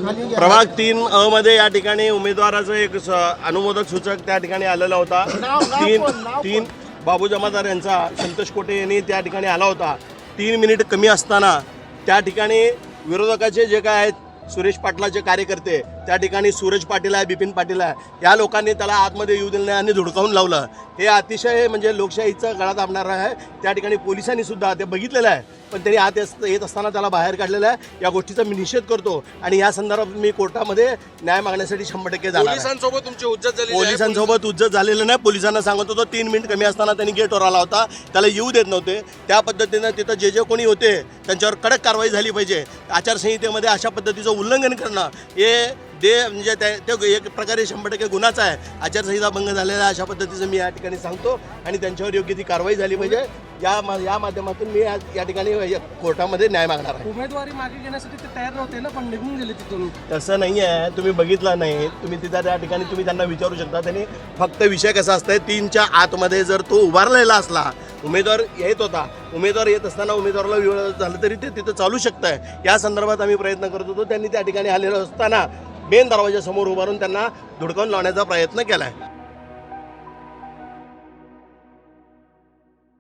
प्रभाग 3 मध्ये या ठिकाणी उमेदवाराचं एक अनुमोदक सूचक त्या ठिकाणी आलेला होता। तीन बाबू जमादार यांचा संतोष कोटे यांनी त्या ठिकाणी आला होता। 3 मिनिट कमी असताना त्या ठिकाणी विरोधकाचे जे काय आहेत सुरेश पाटलाचे कार्यकर्ते त्या ठिकाणी सूरज पाटील आहे, बिपिन पाटील आहे, या लोकांनी त्याला आतमध्ये येऊ दिलं नाही आणि धुडकावून लावलं। हे अतिशय म्हणजे लोकशाहीचं गळा दाबणारं आहे। त्या ठिकाणी पोलिसांनी सुद्धा ते बघितलेलं आहे, पण त्यांनी आत येत असताना त्याला बाहेर काढलेलं आहे। या गोष्टीचा मी निषेध करतो आणि या संदर्भात मी कोर्टामध्ये न्याय मागण्यासाठी 100% जाणार आहे। पोलिसांसोबत तुमची हुज्जत झाली? पोलिसांसोबत हुज्जत झालेलं नाही। पोलिसांना सांगत होतो 3 मिनिट कमी असताना त्यांनी गेटवर आला होता, त्याला येऊ देत नव्हते। त्या पद्धतीनं तिथं जे जे कोणी होते त्यांच्यावर कडक कारवाई झाली पाहिजे। आचारसंहितेमध्ये अशा पद्धतीचं उल्लंघन करणं हे म्हणजे ते एक प्रकारे 100% गुन्हाच आहे। आचारसंहिता भंग झालेला अशा पद्धतीचं मी या ठिकाणी सांगतो आणि त्यांच्यावर योग्य ती कारवाई झाली पाहिजे। या माध्यमातून मी या ठिकाणी कोर्टामध्ये न्याय मागणार आहे। उमेदवारी मागे घेण्यासाठी ते तयार नव्हते ना, पण निघून गेले तिथून। तसं नाही आहे, तुम्ही बघितलं नाही, तुम्ही तिथं त्या ठिकाणी तुम्ही त्यांना विचारू शकता। त्यांनी फक्त विषय कसा असतंय 3च्या आतमध्ये जर तो उभारलेला असला, उमेदवार येत होता, उमेदवार येत असताना उमेदवाराला वेळ झालं तरी ते तिथं चालू शकतंय। या संदर्भात आम्ही प्रयत्न करत होतो। त्यांनी त्या ठिकाणी आलेलं असताना मेन दरवाजासमोर उभारून त्यांना धुडकावून लावण्याचा प्रयत्न केला आहे।